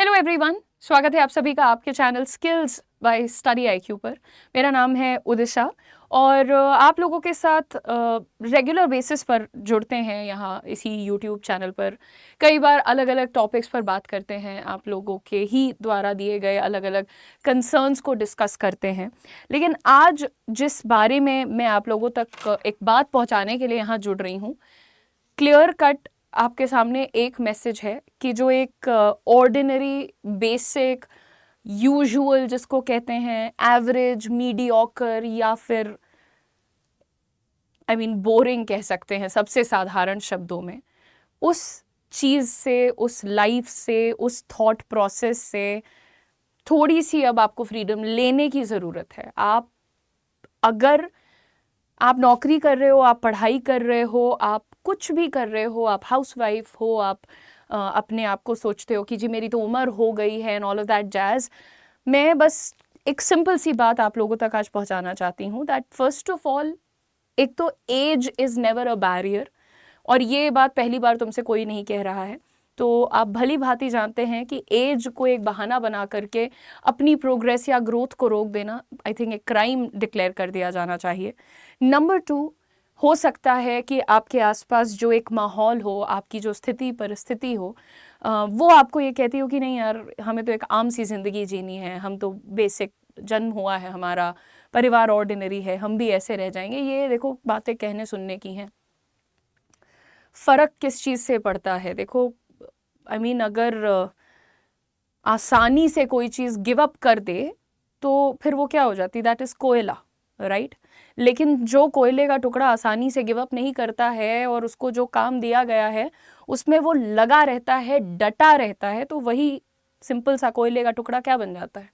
Hello everyone, स्वागत है आप सभी का आपके channel skills by study IQ पर। मेरा नाम है उदिशा और आप लोगों के साथ रेगुलर बेसिस पर जुड़ते हैं यहाँ इसी यूट्यूब चैनल पर। कई बार अलग अलग टॉपिक्स पर बात करते हैं, आप लोगों के ही द्वारा दिए गए अलग अलग कंसर्न्स को डिस्कस करते हैं। लेकिन आज जिस बारे में मैं आप लोगों तक एक बात पहुँचाने के लिए यहाँ जुड़ रही हूँ, क्लियर कट आपके सामने एक मैसेज है कि जो एक ऑर्डिनरी बेसिक यूजुअल जिसको कहते हैं एवरेज मीडियोकर या फिर बोरिंग कह सकते हैं सबसे साधारण शब्दों में, उस चीज़ से, उस लाइफ से, उस थॉट प्रोसेस से थोड़ी सी अब आपको फ्रीडम लेने की ज़रूरत है। अगर आप नौकरी कर रहे हो, आप पढ़ाई कर रहे हो, आप कुछ भी कर रहे हो, आप हाउसवाइफ हो, आप अपने आप को सोचते हो कि जी मेरी तो उम्र हो गई है and all of that jazz, मैं बस एक सिंपल सी बात आप लोगों तक आज पहुंचाना चाहती हूँ दैट फर्स्ट ऑफ ऑल, एक तो age is never a barrier. और ये बात पहली बार तुमसे कोई नहीं कह रहा है, तो आप भली भांति जानते हैं कि एज को एक बहाना बना करके अपनी प्रोग्रेस या ग्रोथ को रोक देना आई थिंक एक क्राइम डिक्लेयर कर दिया जाना चाहिए। नंबर 2, हो सकता है कि आपके आसपास जो एक माहौल हो, आपकी जो स्थिति परिस्थिति हो, वो आपको ये कहती हो कि नहीं यार, हमें तो एक आम सी ज़िंदगी जीनी है, हम तो बेसिक जन्म हुआ है, हमारा परिवार ऑर्डिनरी है, हम भी ऐसे रह जाएंगे। ये देखो बातें कहने सुनने की हैं। फ़र्क किस चीज़ से पड़ता है? देखो अगर आसानी से कोई चीज़ गिव अप कर दे तो फिर वो क्या हो जाती, दैट इज़ कोयला, राइट? लेकिन जो कोयले का टुकड़ा आसानी से गिव अप नहीं करता है और उसको जो काम दिया गया है उसमें वो लगा रहता है, डटा रहता है, तो वही सिंपल सा कोयले का टुकड़ा क्या बन जाता है?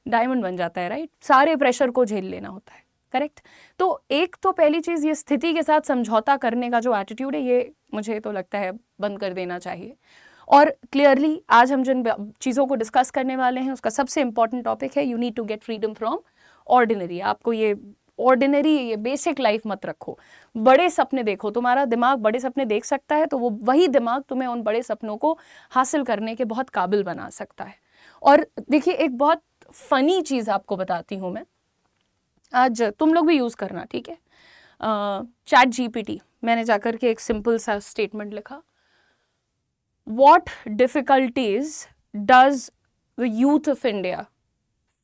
डायमंड बन जाता है, राइट? सारे प्रेशर को झेल लेना होता है, करेक्ट? तो एक तो पहली चीज़, ये स्थिति के साथ समझौता करने का जो एटीट्यूड है, ये मुझे तो लगता है बंद कर देना चाहिए। और क्लियरली आज हम जिन चीज़ों को डिस्कस करने वाले हैं उसका सबसे इंपॉर्टेंट टॉपिक है you need to get freedom from ordinary. आपको ये ऑर्डिनरी, ये बेसिक लाइफ मत रखो, बड़े सपने देखो। तुम्हारा दिमाग बड़े सपने देख सकता है तो वो वही दिमाग तुम्हें उन बड़े सपनों को हासिल करने के बहुत काबिल बना सकता है। और देखिए, एक बहुत फनी चीज़ आपको बताती हूँ मैं, आज तुम लोग भी यूज़ करना, ठीक है? चैट जीपीटी, मैंने जाकर के एक सिंपल सा स्टेटमेंट लिखा, What difficulties does the youth of India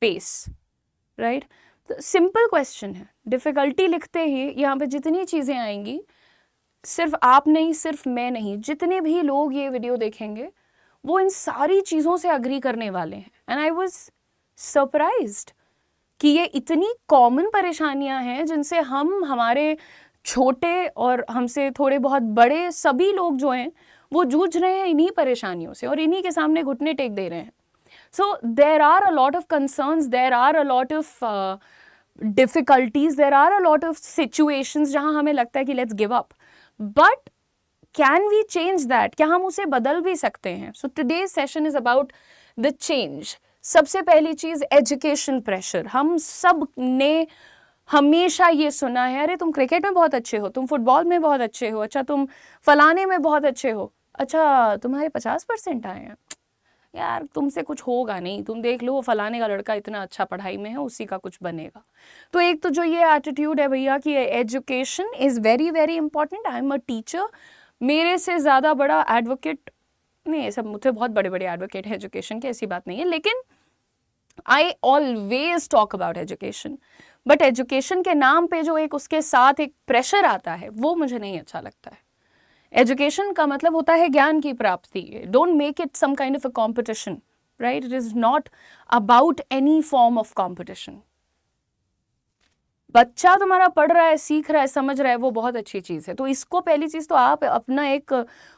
face? Right? Simple question है। डिफ़िकल्टी लिखते ही यहाँ पे जितनी चीज़ें आएंगी, सिर्फ आप नहीं, सिर्फ मैं नहीं, जितने भी लोग ये वीडियो देखेंगे वो इन सारी चीज़ों से अग्री करने वाले हैं। एंड आई वॉज सरप्राइज्ड कि ये इतनी कॉमन परेशानियां हैं जिनसे हमारे छोटे और हमसे थोड़े बहुत बड़े सभी लोग जो हैं वो जूझ रहे हैं इन्हीं परेशानियों से और इन्हीं के सामने घुटने टेक दे रहे हैं। So there are a lot of concerns, there are a lot of difficulties, there are a lot of situations जहां हमें लगता है कि let's give up, but can we change that? क्या हम उसे बदल भी सकते हैं? So today's session is about the change. सबसे पहली चीज, एजुकेशन प्रेशर। हम सब ने हमेशा ये सुना है, अरे तुम क्रिकेट में बहुत अच्छे हो, तुम फुटबॉल में बहुत अच्छे हो, अच्छा तुम फलाने में बहुत अच्छे हो, अच्छा तुम्हारे 50% आए हैं, यार तुमसे कुछ होगा नहीं, तुम देख लो वो फलाने का लड़का इतना अच्छा पढ़ाई में है, उसी का कुछ बनेगा। तो एक तो जो ये एटीट्यूड है भैया कि education is very very important, I am a teacher, मेरे से ज़्यादा बड़ा एडवोकेट नहीं, ये सब मुझसे बहुत बड़े बड़े एडवोकेट हैं एजुकेशन के, ऐसी बात नहीं है, लेकिन I always talk about education. But education के नाम पे जो एक उसके साथ एक प्रेशर आता है वो मुझे नहीं अच्छा लगता है। एजुकेशन का मतलब होता है ज्ञान की प्राप्ति। Don't make it some kind of a competition, right? It is not about any form of competition. बच्चा तुम्हारा पढ़ रहा है, सीख रहा है, समझ रहा है, वो बहुत अच्छी चीज़ है। तो इसको पहली चीज़ तो आप अपना एक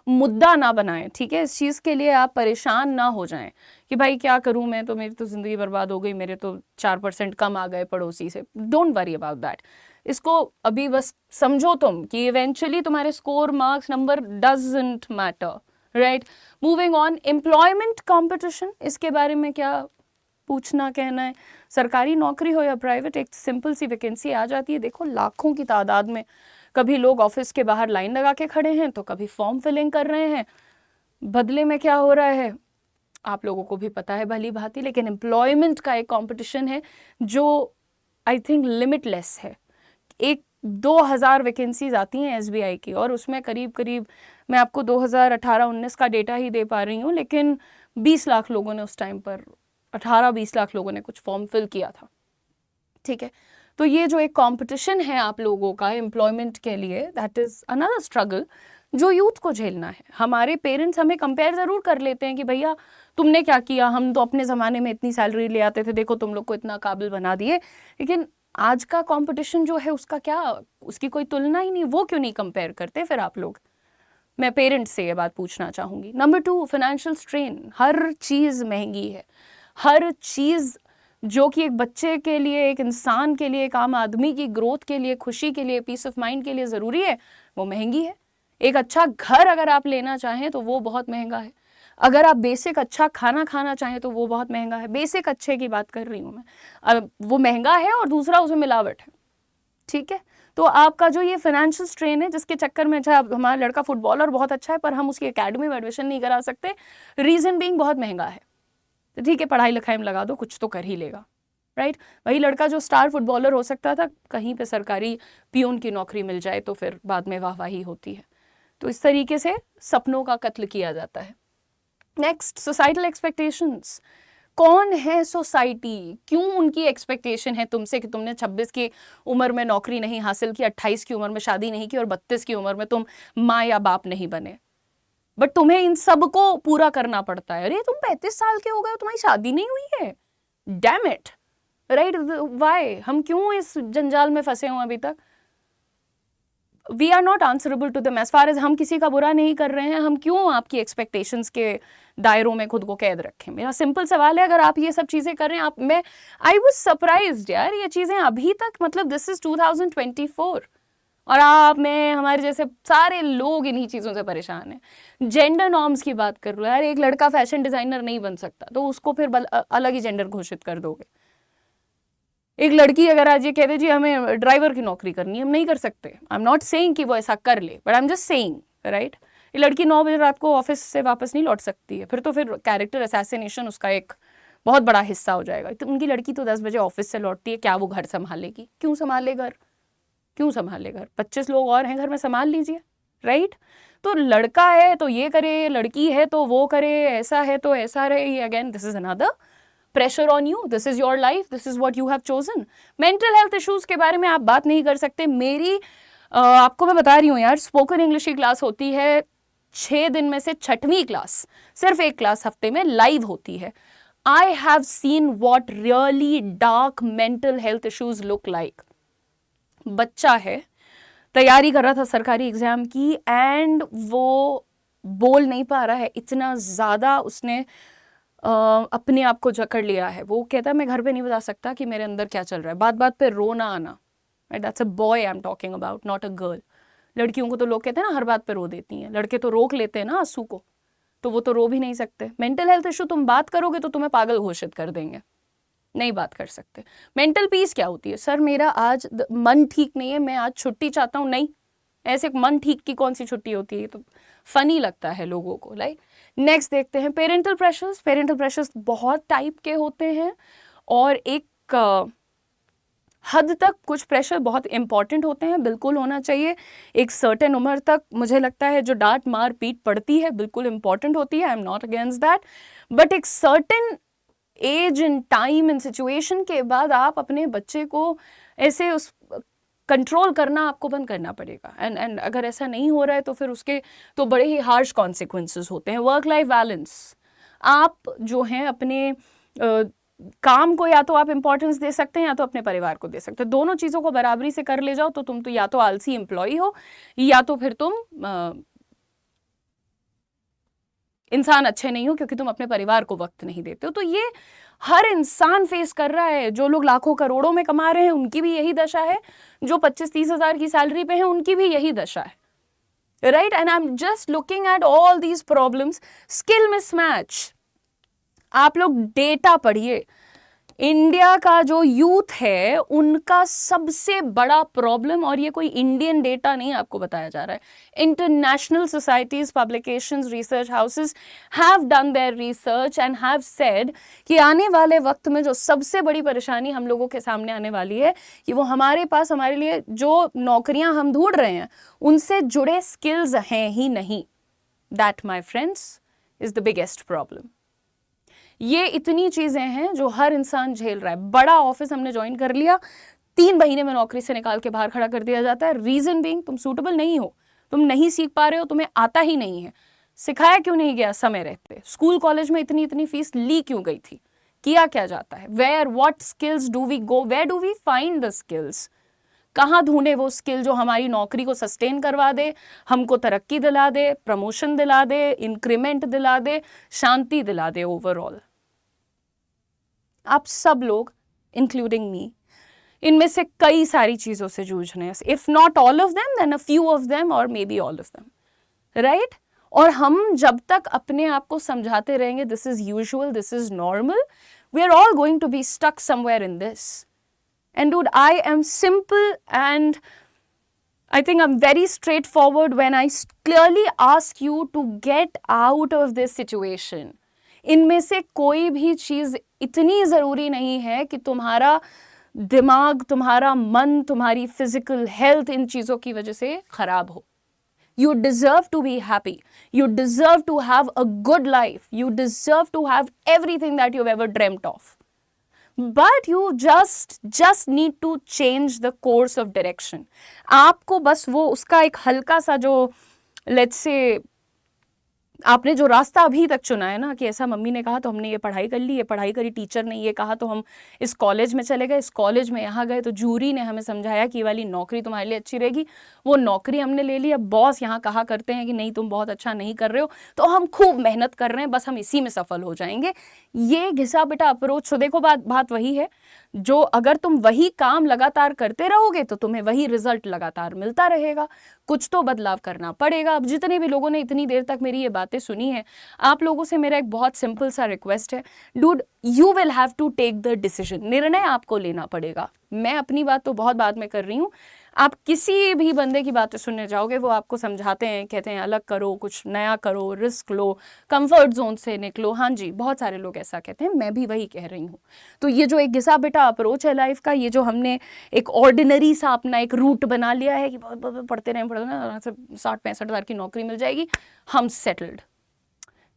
मुद्दा ना बनाएं, ठीक है? इस चीज़ के लिए आप परेशान ना हो जाएं कि भाई क्या करूं मैं, तो मेरी तो ज़िंदगी बर्बाद हो गई, मेरे तो 4% कम आ गए पड़ोसी से। Don't worry about that. इसको अभी बस समझो तुम कि इवेंचुअली तुम्हारे score, marks, number doesn't matter, right? Moving on, employment competition, इसके बारे में क्या पूछना कहना है? सरकारी नौकरी हो या प्राइवेट, एक सिंपल सी वैकेंसी आ जाती है, देखो लाखों की तादाद में, कभी लोग ऑफिस के बाहर लाइन लगा के खड़े हैं तो कभी फॉर्म फिलिंग कर रहे हैं। बदले में क्या हो रहा है? आप लोगों को भी पता है भली भांति, लेकिन एम्प्लॉयमेंट का एक कंपटीशन है जो आई थिंक लिमिटलेस है। 2000 वैकेंसीज आती हैं एसबीआई की, और उसमें करीब करीब मैं आपको 2018-19 का डेटा ही दे पा रही हूँ, लेकिन 20 लाख लोगों ने उस टाइम पर, 18-20 लाख लोगों ने कुछ फॉर्म फिल किया था। ठीक है, तो ये जो एक कंपटीशन है आप लोगों का एम्प्लॉयमेंट के लिए, दैट इज अनदर स्ट्रगल जो यूथ को झेलना है। हमारे पेरेंट्स हमें कंपेयर ज़रूर कर लेते हैं कि भैया तुमने क्या किया, हम तो अपने ज़माने में इतनी सैलरी ले आते थे, देखो तुम लोग को इतना काबिल बना दिए। लेकिन आज का कंपटीशन जो है उसका क्या, उसकी कोई तुलना ही नहीं, वो क्यों नहीं कंपेयर करते फिर आप लोग? मैं पेरेंट्स से ये बात पूछना चाहूँगी। Number 2, financial strain. हर चीज़ महंगी है, हर चीज़ जो कि एक बच्चे के लिए, एक इंसान के लिए, एक आम आदमी की ग्रोथ के लिए, खुशी के लिए, पीस ऑफ माइंड के लिए ज़रूरी है, वो महंगी है। एक अच्छा घर अगर आप लेना चाहें तो वो बहुत महंगा है। अगर आप बेसिक अच्छा खाना खाना चाहें तो वो बहुत महंगा है। बेसिक अच्छे की बात कर रही हूँ मैं, वो महंगा है, और दूसरा उसमें मिलावट है। ठीक है, तो आपका जो ये फाइनेंशियल स्ट्रेन है, जिसके चक्कर में अच्छा हमारा लड़का फुटबॉलर बहुत अच्छा है पर हम उसकी एकेडमी में एडमिशन नहीं करा सकते, रीज़न बीइंग बहुत महंगा है। तो ठीक है, पढ़ाई लिखाई में लगा दो, कुछ तो कर ही लेगा, राइट? वही लड़का जो स्टार फुटबॉलर हो सकता था, कहीं पे सरकारी पियून की नौकरी मिल जाए तो फिर बाद में वाहवाही होती है। तो इस तरीके से सपनों का कत्ल किया जाता है। Next, societal expectations. कौन है सोसाइटी, क्यों उनकी एक्सपेक्टेशन है तुमसे कि तुमने 26 की उम्र में नौकरी नहीं हासिल की, 28 की उम्र में शादी नहीं की, और 32 की उम्र में तुम माँ या बाप नहीं बने, बट तुम्हें इन सब को पूरा करना पड़ता है। अरे तुम 35 साल के हो गए हो, तुम्हारी शादी नहीं हुई है, डैम इट, राइट? वाई? हम क्यों इस जंजाल में फंसे हुए अभी तक? We are not answerable to them. As far as हम किसी का बुरा नहीं कर रहे हैं, हम क्यों आपकी एक्सपेक्टेशंस के दायरों में खुद को कैद रखें? मेरा सिंपल सवाल है, अगर आप ये सब चीज़ें कर रहे हैं, आप, मैं आई वाज सरप्राइज्ड यार, ये चीज़ें अभी तक, मतलब दिस इज 2024, और आप, मैं, हमारे जैसे सारे लोग इन्हीं चीज़ों से परेशान हैं। जेंडर नॉर्म्स की बात कर लो यार, एक लड़का फैशन डिज़ाइनर नहीं बन सकता तो उसको फिर अलग ही जेंडर घोषित कर दोगे। एक लड़की अगर आज ये कह दे जी हमें ड्राइवर की नौकरी करनी है, हम नहीं कर सकते। आई एम नॉट सेइंग कि वो ऐसा कर ले, but I am just saying, right? ये लड़की 9 बजे रात को ऑफिस से वापस नहीं लौट सकती है, फिर तो फिर कैरेक्टर असैसिनेशन उसका एक बहुत बड़ा हिस्सा हो जाएगा। तो उनकी लड़की तो 10 बजे ऑफिस से लौटती है, क्या वो घर संभालेगी? क्यों संभाले घर? क्यों संभाले घर? 25 लोग और हैं घर में, संभाल लीजिए, राइट? तो लड़का है तो ये करे, लड़की है तो वो करे, ऐसा है तो ऐसा रहे। Again this is another pressure on you, this is your life, this is what you have chosen. Mental health issues के बारे में आप बात नहीं कर सकते। मेरी आपको मैं बता रही हूँ यार, स्पोकन इंग्लिश की क्लास होती है 6 दिन में से 6वीं क्लास, सिर्फ एक क्लास हफ्ते में लाइव होती है। I have seen what really dark mental health issues look like. बच्चा है, तैयारी कर रहा था सरकारी एग्जाम की, एंड वो बोल नहीं पा रहा है, इतना ज़्यादा उसने अपने आप को जकड़ लिया है। वो कहता है मैं घर पे नहीं बता सकता कि मेरे अंदर क्या चल रहा है, बात बात पे रोना आना, right? That's a boy I am talking about, not a girl. लड़कियों को तो लोग कहते हैं ना हर बात पे रो देती हैं, लड़के तो रोक लेते हैं ना आंसू को, तो वो तो रो भी नहीं सकते। मेंटल हेल्थ इशू तुम बात करोगे तो तुम्हें पागल घोषित कर देंगे, नहीं बात कर सकते। मेंटल पीस क्या होती है? सर मेरा आज मन ठीक नहीं है, मैं आज छुट्टी चाहता हूँ। नहीं, ऐसे मन ठीक की कौन सी छुट्टी होती है? तो फनी लगता है लोगों को, राइट? नेक्स्ट देखते हैं पेरेंटल प्रेशर्स। पेरेंटल प्रेशर्स बहुत टाइप के होते हैं, और एक हद तक कुछ प्रेशर बहुत इंपॉर्टेंट होते हैं, बिल्कुल होना चाहिए। एक सर्टेन उम्र तक मुझे लगता है जो डांट मार पीट पड़ती है बिल्कुल इंपॉर्टेंट होती है, I am not against that, but एक certain age and time and situation के बाद आप अपने बच्चे को ऐसे उस कंट्रोल करना आपको बंद करना पड़ेगा। एंड अगर ऐसा नहीं हो रहा है तो फिर उसके तो बड़े ही हार्श कॉन्सिक्वेंसेस होते हैं। वर्क लाइफ बैलेंस, आप जो हैं अपने काम को या तो आप इंपॉर्टेंस दे सकते हैं या तो अपने परिवार को दे सकते हैं। दोनों चीज़ों को बराबरी से कर ले जाओ तो तुम तो या तो आलसी एम्प्लॉय हो या तो फिर तुम इंसान अच्छे नहीं हो, क्योंकि तुम अपने परिवार को वक्त नहीं देते हो। तो ये हर इंसान फेस कर रहा है। जो लोग लाखों करोड़ों में कमा रहे हैं उनकी भी यही दशा है, जो 25-30 हज़ार की सैलरी पे हैं उनकी भी यही दशा है, right? And I am just looking at all these problems. Skill mismatch, आप लोग डेटा पढ़िए। इंडिया का जो यूथ है उनका सबसे बड़ा प्रॉब्लम, और ये कोई इंडियन डेटा नहीं आपको बताया जा रहा है, international societies, publications, research houses have done their research and have said कि आने वाले वक्त में जो सबसे बड़ी परेशानी हम लोगों के सामने आने वाली है कि वो हमारे पास हमारे लिए जो नौकरियां हम ढूंढ रहे हैं उनसे जुड़े स्किल्स हैं ही नहीं. That my friends is the biggest problem. ये इतनी चीजें हैं जो हर इंसान झेल रहा है. बड़ा ऑफिस हमने ज्वाइन कर लिया, 3 महीने में नौकरी से निकाल के बाहर खड़ा कर दिया जाता है. रीजन बीइंग तुम सूटेबल नहीं हो, तुम नहीं सीख पा रहे हो, तुम्हें आता ही नहीं है. सिखाया क्यों नहीं गया समय रहते? स्कूल कॉलेज में इतनी इतनी फीस ली क्यों गई थी? किया क्या जाता है? Where what skills do we go, where do we find the skills? कहाँ ढूंढे वो स्किल जो हमारी नौकरी को सस्टेन करवा दे, हमको तरक्की दिला दे, प्रमोशन दिला दे, इंक्रीमेंट दिला दे, शांति दिला दे ओवरऑल. आप सब लोग इंक्लूडिंग मी इनमें से कई सारी चीजों से जूझ रहे हैं. If not all of them then a few of them और maybe all of them, right? और हम जब तक अपने आप को समझाते रहेंगे this is usual, this is normal, we are all going to be stuck somewhere in this. And dude, I am simple and I think I'm very straightforward when I clearly ask you to get out of this situation. इनमें से कोई भी चीज़ इतनी ज़रूरी नहीं है कि तुम्हारा दिमाग, तुम्हारा मन, तुम्हारी फिजिकल हेल्थ इन चीज़ों की वजह से खराब हो. You deserve to be happy. You deserve to have a good life. You deserve to have everything that you've ever dreamt of. But you just need to change the course of direction. आपको बस वो उसका एक हल्का सा जो let's say आपने जो रास्ता अभी तक चुना है ना कि ऐसा मम्मी ने कहा तो हमने ये पढ़ाई कर ली, ये पढ़ाई करी, टीचर ने ये कहा तो हम इस कॉलेज में चले गए, इस कॉलेज में यहाँ गए तो जूरी ने हमें समझाया कि ये वाली नौकरी तुम्हारे लिए अच्छी रहेगी, वो नौकरी हमने ले ली. अब बॉस यहाँ कहा करते हैं कि नहीं तुम बहुत अच्छा नहीं कर रहे हो, तो हम खूब मेहनत कर रहे हैं, बस हम इसी में सफल हो जाएंगे. ये घिसा पिटा अप्रोच. तो देखो बात वही है, जो अगर तुम वही काम लगातार करते रहोगे तो तुम्हें वही रिजल्ट लगातार मिलता रहेगा. कुछ तो बदलाव करना पड़ेगा. अब जितने भी लोगों ने इतनी देर तक मेरी ये बातें सुनी है, आप लोगों से मेरा एक बहुत सिंपल सा रिक्वेस्ट है, dude you will have to take the decision. निर्णय आपको लेना पड़ेगा. मैं अपनी बात तो बहुत बाद में कर रही हूँ. आप किसी भी बंदे की बातें सुनने जाओगे, वो आपको समझाते हैं, कहते हैं अलग करो, कुछ नया करो, रिस्क लो, कंफर्ट जोन से निकलो. हाँ जी, बहुत सारे लोग ऐसा कहते हैं, मैं भी वही कह रही हूँ. तो ये जो एक घिसा पिटा अप्रोच है लाइफ का, ये जो हमने एक ऑर्डिनरी सा अपना एक रूट बना लिया है कि बहुत पढ़ते रहें, 60-65 हज़ार की नौकरी मिल जाएगी, हम सेटल्ड.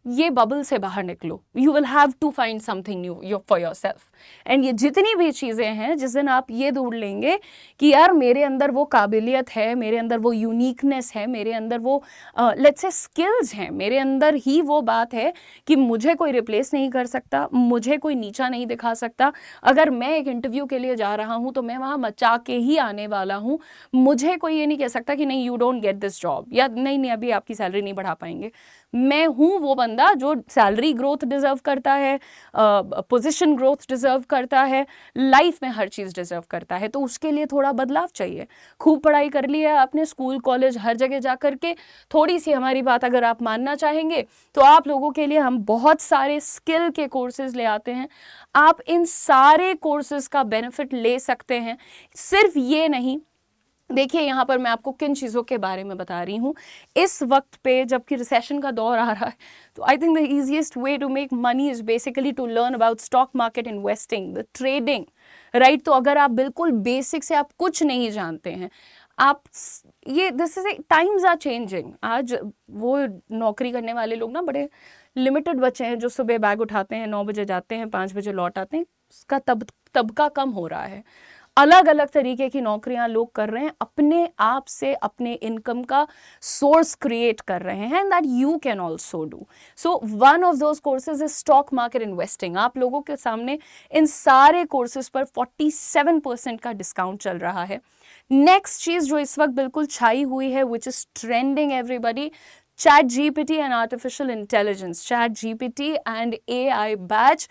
ये बबल से बाहर निकलो. You will have to find something new for yourself. And ये जितनी भी चीज़ें हैं, जिस दिन आप ये ढूंढ लेंगे कि यार मेरे अंदर वो काबिलियत है, मेरे अंदर वो यूनिकनेस है, मेरे अंदर वो लेट्स से स्किल्स हैं, मेरे अंदर ही वो बात है कि मुझे कोई रिप्लेस नहीं कर सकता, मुझे कोई नीचा नहीं दिखा सकता. अगर मैं एक इंटरव्यू के लिए जा रहा हूँ तो मैं वहाँ मचा के ही आने वाला हूँ. मुझे कोई ये नहीं कह सकता कि नहीं you don't get this job, या नहीं अभी आपकी सैलरी नहीं बढ़ा पाएंगे. मैं हूँ वो बंदा जो सैलरी ग्रोथ डिजर्व करता है, पोजीशन ग्रोथ डिजर्व करता है, लाइफ में हर चीज़ डिजर्व करता है. तो उसके लिए थोड़ा बदलाव चाहिए. खूब पढ़ाई कर ली है आपने, स्कूल कॉलेज हर जगह जा कर के, थोड़ी सी हमारी बात अगर आप मानना चाहेंगे तो आप लोगों के लिए हम बहुत सारे स्किल के कोर्सेज ले आते हैं. आप इन सारे कोर्सेज का बेनिफिट ले सकते हैं. सिर्फ ये नहीं, देखिए यहाँ पर मैं आपको किन चीज़ों के बारे में बता रही हूँ. इस वक्त पे जबकि रिसेशन का दौर आ रहा है, तो I think the easiest way to make money is basically to learn about stock market, investing, the trading, right. तो अगर आप बिल्कुल बेसिक से आप कुछ नहीं जानते हैं, आप ये this is times are changing. आज वो नौकरी करने वाले लोग ना बड़े लिमिटेड बच्चे हैं जो सुबह बैग उठाते हैं, 9 बजे जाते हैं, 5 बजे लौट आते हैं. उसका तबका कम हो रहा है. अलग अलग तरीके की नौकरियां लोग कर रहे हैं, अपने आप से अपने इनकम का सोर्स क्रिएट कर रहे हैं. That you can also do. So one of those courses is stock market investing. आप लोगों के सामने इन सारे कोर्सेज पर 47% का डिस्काउंट चल रहा है. नेक्स्ट चीज जो इस वक्त बिल्कुल छाई हुई है, which is trending everybody, ChatGPT and artificial intelligence. ChatGPT and AI batch.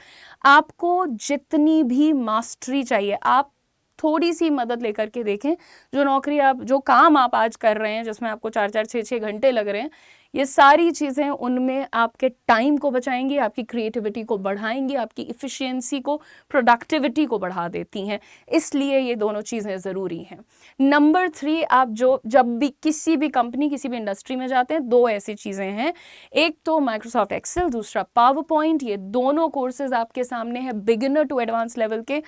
आपको जितनी भी मास्टरी चाहिए, आप थोड़ी सी मदद लेकर के देखें. जो नौकरी आप, जो काम आप आज कर रहे हैं जिसमें आपको 4-4, 6-6 घंटे लग रहे हैं, ये सारी चीज़ें उनमें आपके टाइम को बचाएंगी, आपकी क्रिएटिविटी को बढ़ाएंगी, आपकी इफ़िशियंसी को, प्रोडक्टिविटी को बढ़ा देती हैं। इसलिए ये दोनों चीज़ें ज़रूरी हैं। नंबर 3, आप जब भी किसी भी कंपनी, किसी भी इंडस्ट्री में जाते हैं, 2 ऐसी चीज़ें हैं, एक तो माइक्रोसॉफ्ट एक्सेल, दूसरा पावर पॉइंट। ये दोनों कोर्सेज आपके सामने है, बिगिनर टू एडवांस लेवल के।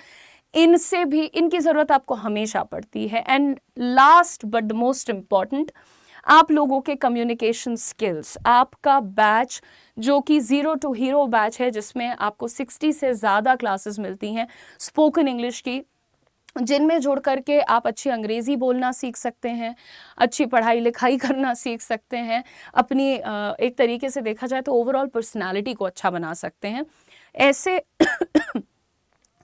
इनसे भी, इनकी ज़रूरत आपको हमेशा पड़ती है। And last but the most important, आप लोगों के कम्युनिकेशन स्किल्स। आपका बैच जो कि 0 to हीरो बैच है, जिसमें आपको 60 से ज़्यादा क्लासेस मिलती हैं स्पोकन इंग्लिश की, जिनमें जुड़ करके आप अच्छी अंग्रेज़ी बोलना सीख सकते हैं, अच्छी पढ़ाई लिखाई करना सीख सकते हैं, अपनी एक तरीके से देखा जाए तो ओवरऑल पर्सनालिटी को अच्छा बना सकते हैं। ऐसे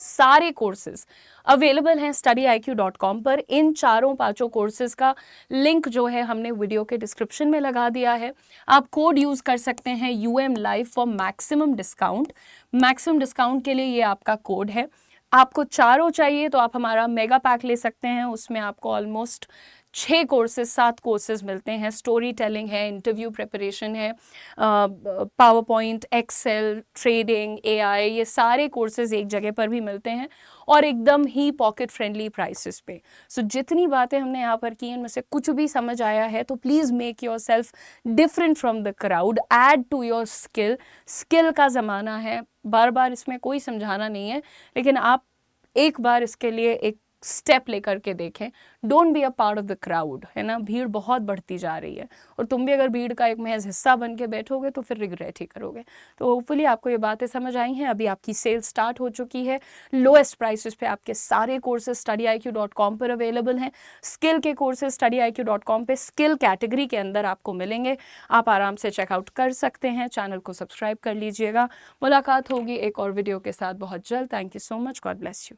सारे कोर्सेज अवेलेबल हैं studyIQ.com पर। इन 4-5 कोर्सेज का लिंक जो है हमने वीडियो के डिस्क्रिप्शन में लगा दिया है। आप कोड यूज़ कर सकते हैं UM Live for maximum discount. Maximum discount के लिए ये आपका कोड है। आपको चारों चाहिए तो आप हमारा मेगा पैक ले सकते हैं। उसमें आपको ऑलमोस्ट 6 कोर्सेज, 7 कोर्सेज मिलते हैं। स्टोरी टेलिंग है, इंटरव्यू प्रिपरेशन है, PowerPoint, Excel, trading, AI, ये सारे कोर्सेज एक जगह पर भी मिलते हैं और एकदम ही पॉकेट फ्रेंडली प्राइसेस पे। सो जितनी बातें हमने यहाँ पर की, इनमें से कुछ भी समझ आया है तो please make yourself different from the crowd, add to your skill. Skill का ज़माना है, बार बार इसमें कोई समझाना नहीं है, लेकिन आप एक बार इसके लिए एक स्टेप लेकर के देखें। Don't be a part of the crowd, है ना। भीड़ बहुत बढ़ती जा रही है और तुम भी अगर भीड़ का एक महज हिस्सा बन के बैठोगे तो फिर रिग्रेट ही करोगे। तो होपफुली आपको ये बातें समझ आई हैं। अभी आपकी सेल स्टार्ट हो चुकी है। लोएस्ट प्राइसेस पे आपके सारे कोर्सेज studyIQ.com पर अवेलेबल हैं। स्किल के कोर्सेज studyIQ.com पे स्किल कैटेगरी के अंदर आपको मिलेंगे। आप आराम से चेकआउट कर सकते हैं। चैनल को सब्सक्राइब कर लीजिएगा। मुलाकात होगी एक और वीडियो के साथ बहुत जल्द। Thank you so much. God bless you.